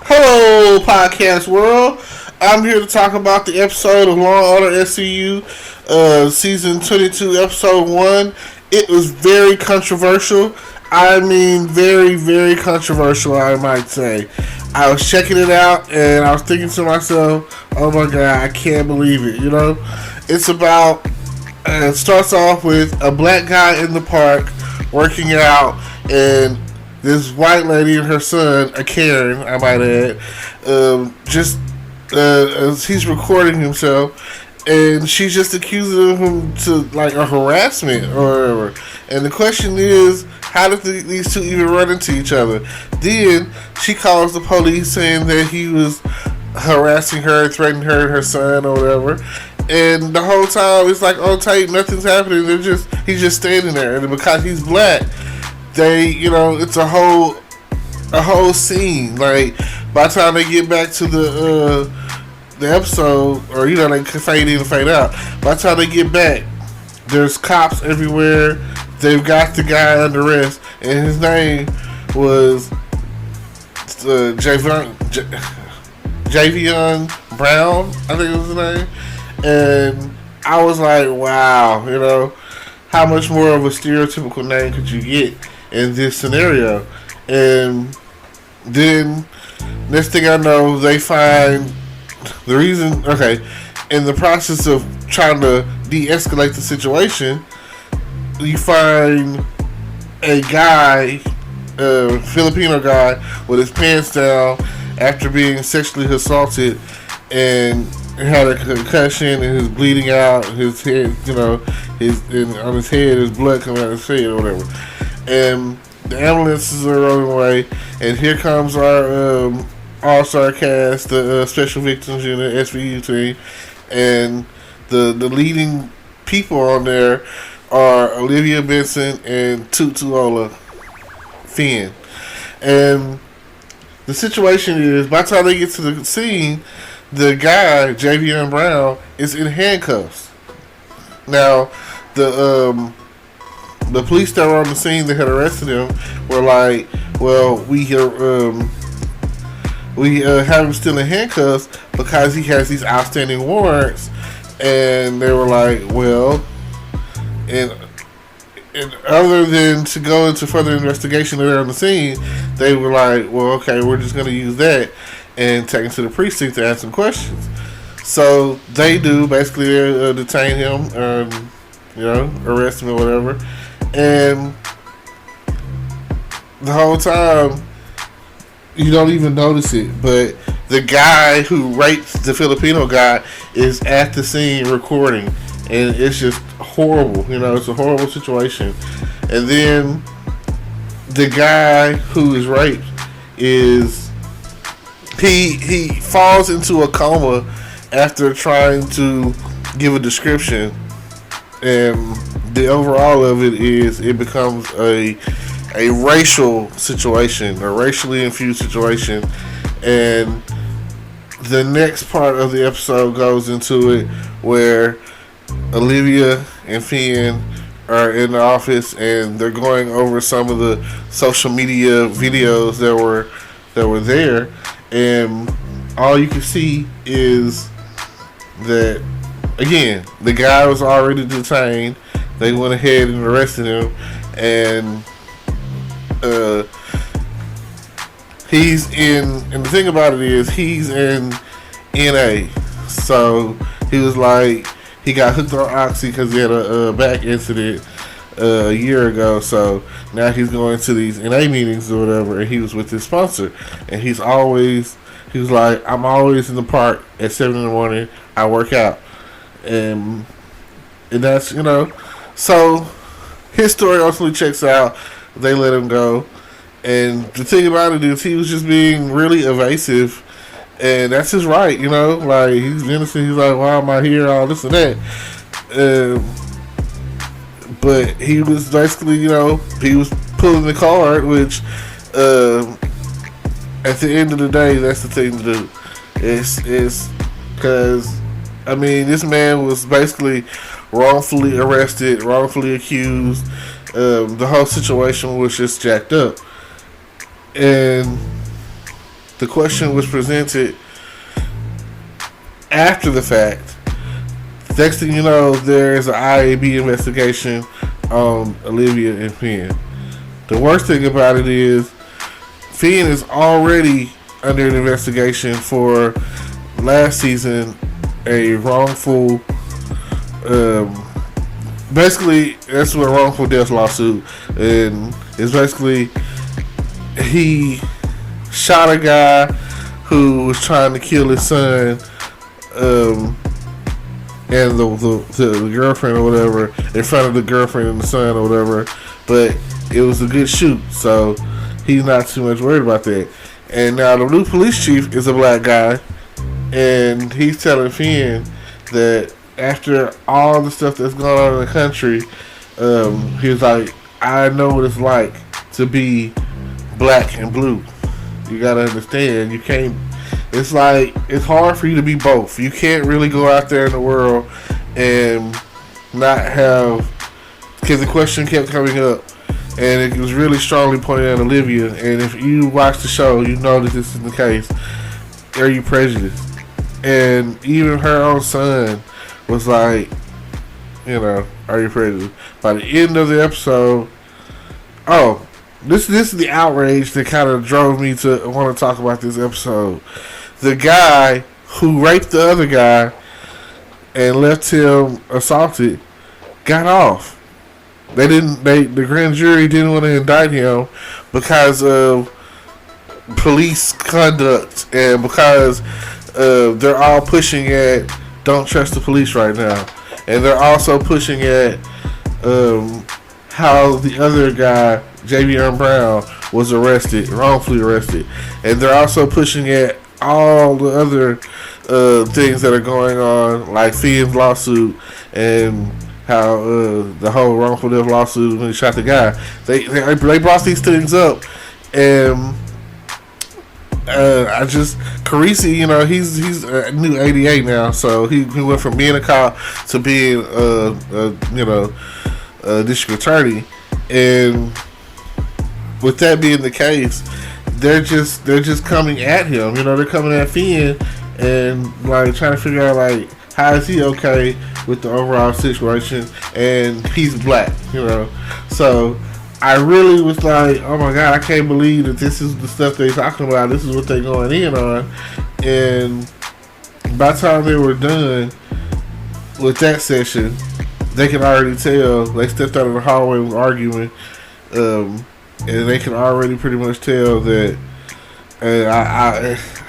Hello, podcast world. I'm here to talk about the episode of Law and Order SCU, season 22, episode 1. It was very controversial. I mean, very, very controversial, I might say. I was checking it out, and I was thinking to myself, oh my god, I can't believe it, you know? It's about, it starts off with a black guy in the park working out, and this white lady and her son, a Karen, I might add, as he's recording himself, and she's just accusing him to like a harassment or whatever. And the question is, how did these two even run into each other? Then she calls the police saying that he was harassing her, threatening her and her son or whatever. And the whole time it's like on tape, nothing's happening. He's just standing there, and because he's black, it's a whole scene. Like by the time they get back to the episode, or they fade in and fade out. By the time they get back, there's cops everywhere. They've got the guy under arrest, and his name was Javion Brown, I think it was his name. And I was like, wow, how much more of a stereotypical name could you get in this scenario? And then next thing I know, they find the reason. Okay, in the process of trying to de-escalate the situation, you find a guy, a Filipino guy, with his pants down after being sexually assaulted, and had a concussion and is bleeding out. His head, on his head, his blood coming out of his head or whatever. And the ambulances are rolling away, and here comes our all-star cast, the Special Victims Unit, SVU team, and the leading people on there are Olivia Benson and Tutuola Finn. And the situation is, by the time they get to the scene, the guy, Javion Brown, is in handcuffs. Now, the police that were on the scene that had arrested him were like, well, we have him still in handcuffs because he has these outstanding warrants. And they were like, well, and other than to go into further investigation there on the scene, they were like, well, okay, we're just going to use that and take him to the precinct to ask some questions. So they do, basically detain him, arrest him or whatever. And the whole time, you don't even notice it, but the guy who raped the Filipino guy is at the scene recording, and it's just horrible. It's a horrible situation. And then the guy who is raped he falls into a coma after trying to give a description, and the overall of it is it becomes a racial situation, a racially infused situation. And the next part of the episode goes into it where Olivia and Finn are in the office, and they're going over some of the social media videos that were there, and all you can see is that, again, the guy was already detained. They went ahead and arrested him, and he's in, and the thing about it is he's in NA. So he was like, he got hooked on Oxy because he had a back incident a year ago. So now he's going to these NA meetings or whatever, and he was with his sponsor, and he was like, I'm always in the park at 7 in the morning. I work out, and that's, so his story ultimately checks out. They let him go, and the thing about it is he was just being really evasive, and that's his right, like, he's innocent. He's like, why am I here, all this and that. But he was basically, he was pulling the card, which at the end of the day, that's the thing to do. It's because, this man was basically wrongfully arrested, wrongfully accused. The whole situation was just jacked up. And the question was presented after the fact. Next thing you know, there's an IAB investigation on Olivia and Finn. The worst thing about it is Finn is already under an investigation for last season a wrongful, basically that's what a wrongful death lawsuit, and it's basically he shot a guy who was trying to kill his son, and the girlfriend or whatever, in front of the girlfriend and the son or whatever, but it was a good shoot, so he's not too much worried about that. And now the new police chief is a black guy, and he's telling Finn that after all the stuff that's going on in the country, he's like, I know what it's like to be black and blue. You gotta understand, you can't, it's like, it's hard for you to be both. You can't really go out there in the world and not have, because the question kept coming up, and it was really strongly pointed at Olivia, and if you watch the show, you know that this is the case. Are you prejudiced? And even her own son was like, you know, are you prejudiced? By the end of the episode, this is the outrage that kind of drove me to want to talk about this episode. The guy who raped the other guy and left him assaulted got off. The grand jury didn't want to indict him because of police conduct and because they're all pushing at don't trust the police right now, and they're also pushing at how the other guy, Javion Brown, was wrongfully arrested, and they're also pushing at all the other things that are going on, like Finn's lawsuit and how the whole wrongful death lawsuit when he shot the guy. They brought these things up, and Carisi, you know, he's a new 88 now, so he went from being a cop to being a district attorney, and with that being the case, they're just coming at him. You know, they're coming at Finn and like trying to figure out like how is he okay with the overall situation, and he's black, you know. So I really was like, oh my god, I can't believe that this is the stuff they're talking about. This is what they're going in on. And by the time they were done with that session, they can already tell. They stepped out of the hallway and were arguing, and they can already pretty much tell that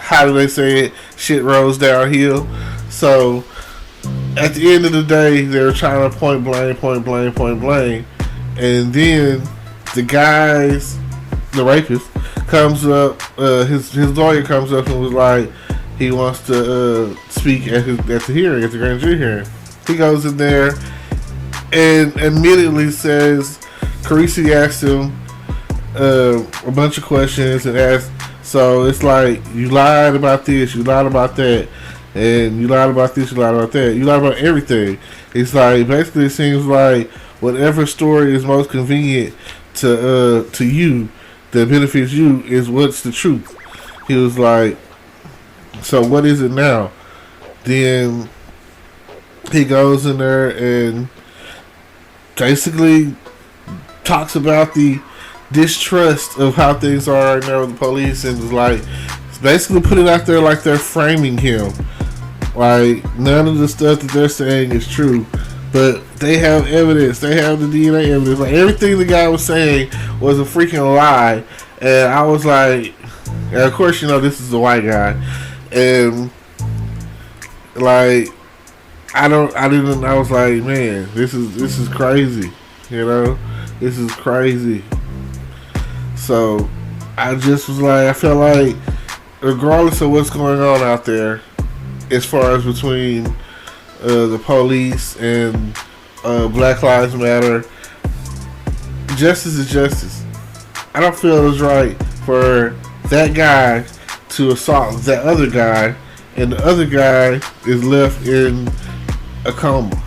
how do they say it? Shit rolls downhill. So at the end of the day, they were trying to point blame, and then the guys, the rapist, comes up. His lawyer comes up and was like, he wants to speak at the hearing, at the grand jury hearing. He goes in there and immediately says, Carisi asked him a bunch of questions and asked, so it's like, you lied about this, you lied about that, and you lied about this, you lied about that, you lied about everything. It's like, basically it seems like whatever story is most convenient to you, that benefits you, is what's the truth. He was like, so what is it now? Then he goes in there and basically talks about the distrust of how things are right now with the police, and is like, basically put it out there like they're framing him. Like, none of the stuff that they're saying is true, but they have evidence. They have the DNA evidence. Like, everything the guy was saying was a freaking lie. And I was like, and of course, you know, this is a white guy, and like, I was like, man, this is crazy. You know, this is crazy. So I just was like, I felt like, regardless of what's going on out there, as far as between the police and Black Lives Matter, justice is justice. I don't feel it's right for that guy to assault that other guy, and the other guy is left in a coma.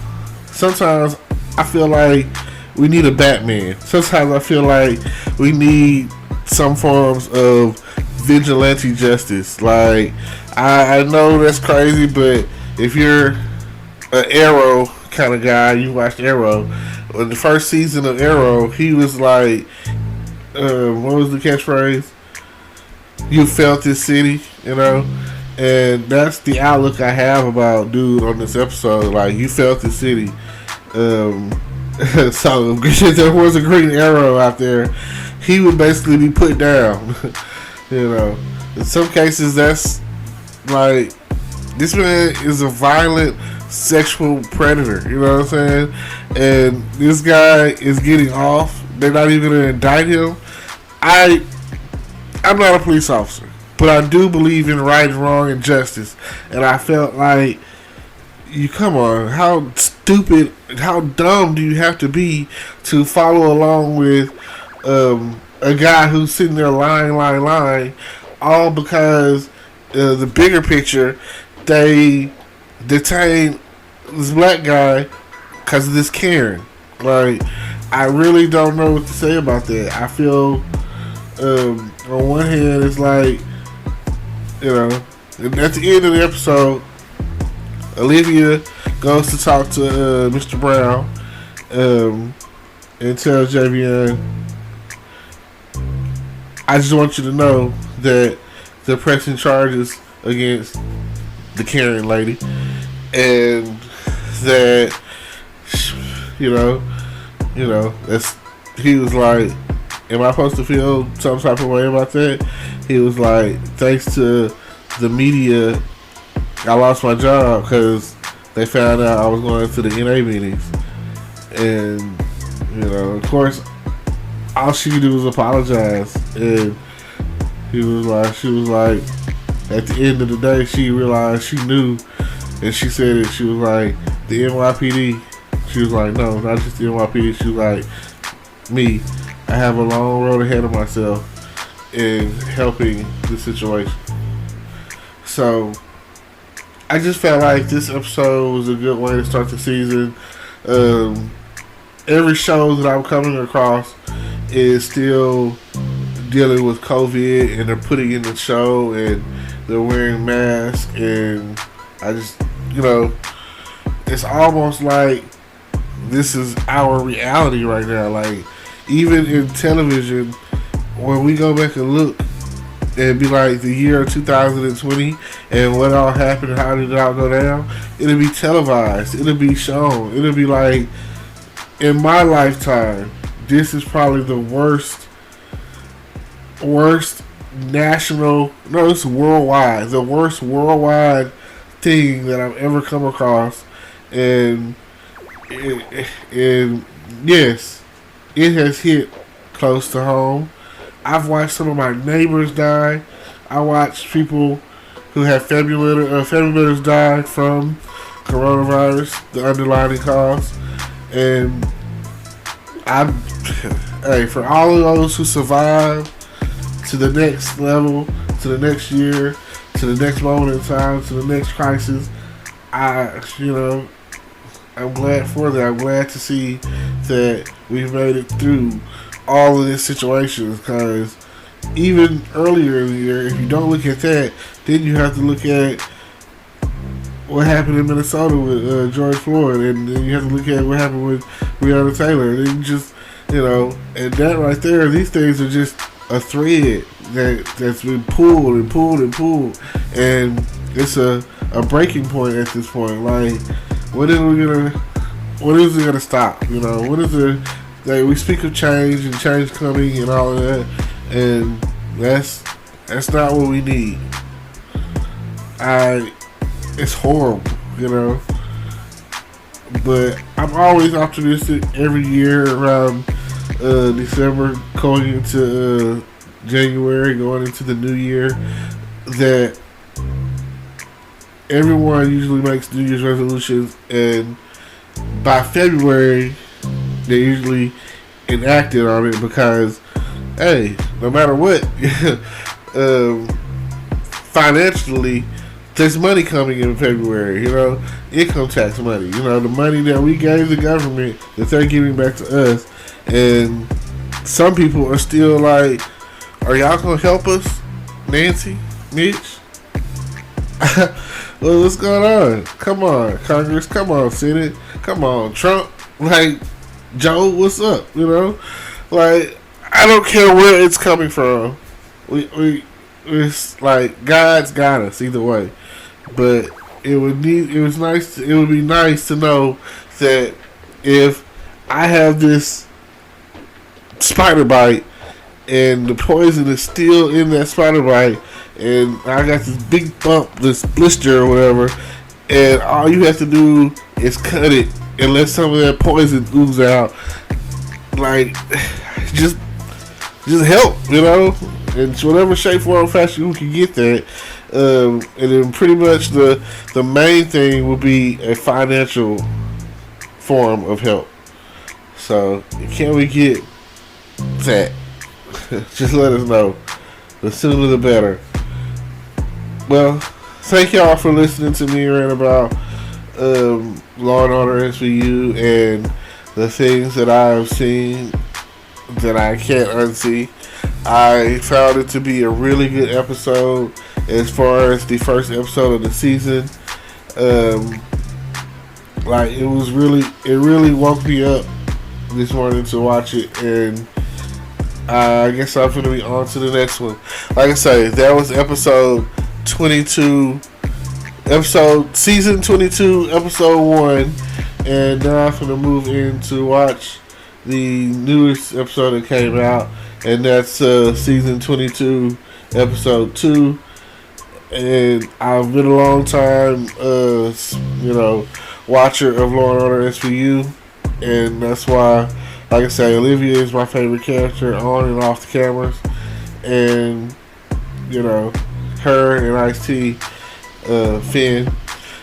Sometimes I feel like we need a Batman. Sometimes I feel like we need some forms of vigilante justice. Like, I know that's crazy, but if you're an Arrow kind of guy, you watched Arrow. In the first season of Arrow, he was like, what was the catchphrase? You felt this city, you know? And that's the outlook I have about dude on this episode. Like, you felt the city. So if there was a Green Arrow out there, he would basically be put down. You know, in some cases, that's like, this man is a violent sexual predator. You know what I'm saying? And this guy is getting off. They're not even going to indict him. I'm not a police officer, but I do believe in right and wrong and justice. And I felt like, you come on, how stupid, how dumb do you have to be to follow along with a guy who's sitting there lying, all because the bigger picture, they detain this black guy because of this Karen. Like, I really don't know what to say about that. I feel, on one hand, it's like, you know, at the end of the episode, Olivia goes to talk to Mr. Brown and tells Javion, I just want you to know that they're pressing charges against the Karen lady, and that, you know, that's, he was like, am I supposed to feel some type of way about that? He was like, thanks to the media, I lost my job because they found out I was going to the NA meetings. And, you know, of course, all she could do was apologize. And she was like, at the end of the day, she realized she knew. And she said it, she was like, the NYPD. She was like, no, not just the NYPD. She was like, me, I have a long road ahead of myself in helping the situation. So, I just felt like this episode was a good way to start the season. Every show that I'm coming across is still dealing with COVID, and they're putting in the show, and they're wearing masks, and I just, you know, it's almost like this is our reality right now. Like, even in television, when we go back and look, it'd be like the year 2020 and what all happened, how did it all go down, it'll be televised, it'll be shown, it'll be like, in my lifetime, this is probably the worst national, no, it's worldwide, the worst worldwide thing that I've ever come across. And yes, it has hit close to home. I've watched some of my neighbors die. I watched people who have family members die from coronavirus, the underlying cause. And hey, for all of those who survive to the next level, to the next year, to the next moment in time, to the next crisis, I'm glad for that. I'm glad to see that we've made it through all of these situations, because even earlier in the year, if you don't look at that, then you have to look at what happened in Minnesota with George Floyd, and then you have to look at what happened with Breonna Taylor, and then just, and that right there, these things are just a thread that's been pulled and pulled and pulled, and it's a breaking point at this point. Like, when is it gonna stop? What is it? Like, we speak of change and change coming and all of that, and that's not what we need. It's horrible, but I'm always optimistic every year around December, going into January, going into the new year, that everyone usually makes New Year's resolutions, and by February they usually enacted on it, because, hey, no matter what, financially, there's money coming in February, income tax money, the money that we gave the government that they're giving back to us. And some people are still like, are y'all gonna help us? Nancy, Mitch. Well, what's going on? Come on, Congress. Come on, Senate. Come on, Trump. Like, Joe, what's up? You know, like, I don't care where it's coming from. It's like God's got us either way. But it would be nice to know that if I have this spider bite and the poison is still in that spider bite, and I got this big bump, this blister or whatever, and all you have to do is cut it and let some of that poison ooze out. Like, just help, you know, in whatever shape, form, or fashion you can get that. And then pretty much the main thing will be a financial form of help. So, can we get that? Just let us know. The sooner the better. Well, thank y'all for listening to me rant about Law and Order SVU and the things that I have seen that I can't unsee. I found it to be a really good episode as far as the first episode of the season. Like, it really woke me up this morning to watch it, and I guess I'm going to be on to the next one. Like I say, that was season 22, episode 1, and now I'm going to move in to watch the newest episode that came out, and that's season 22, episode 2. And I've been a long time, watcher of Law and Order SVU, and that's why, like I say, Olivia is my favorite character on and off the cameras, and her and Ice-T, Finn,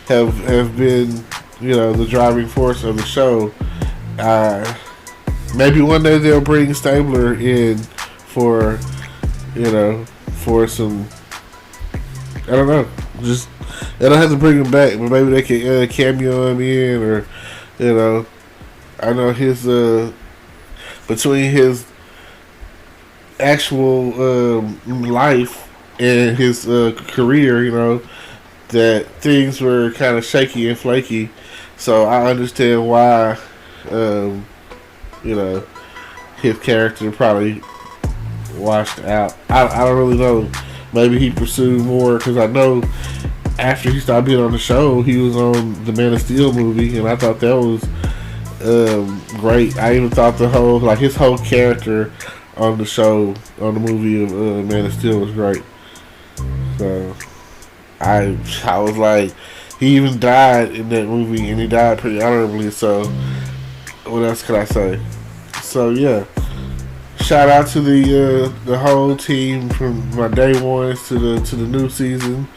have been, the driving force of the show. Maybe one day they'll bring Stabler in for some, I don't know, just, they don't have to bring him back, but maybe they can cameo him in, or, I know his, between his actual life and his career, that things were kind of shaky and flaky, so I understand why, his character probably washed out. I don't really know. Maybe he pursued more, because I know after he stopped being on the show, he was on the Man of Steel movie, and I thought that was great. I even thought his whole character on the show, on the movie of Man of Steel was great. So I was like, he even died in that movie, and he died pretty honorably. So what else can I say? So yeah, shout out to the whole team from my day ones to the new season.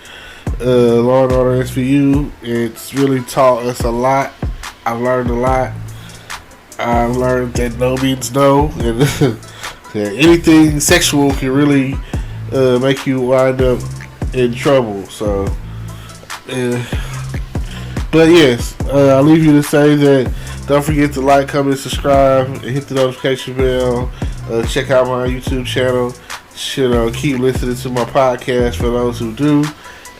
Law and Order SVU. It's really taught us a lot. I've learned a lot. I've learned that no means no, and that anything sexual can really make you wind up in trouble. So, but yes, I'll leave you to say that don't forget to like, comment, subscribe, and hit the notification bell. Check out my YouTube channel. Keep listening to my podcast for those who do.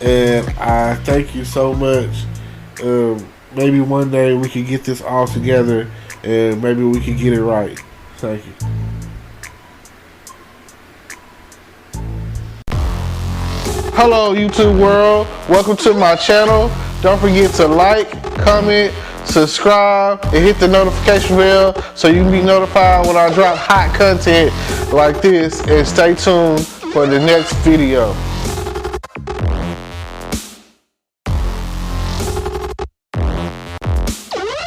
And I thank you so much. Maybe one day we can get this all together, and maybe we can get it right. Thank you. Hello, YouTube world. Welcome to my channel. Don't forget to like, comment, subscribe, and hit the notification bell so you can be notified when I drop hot content like this. And stay tuned for the next video.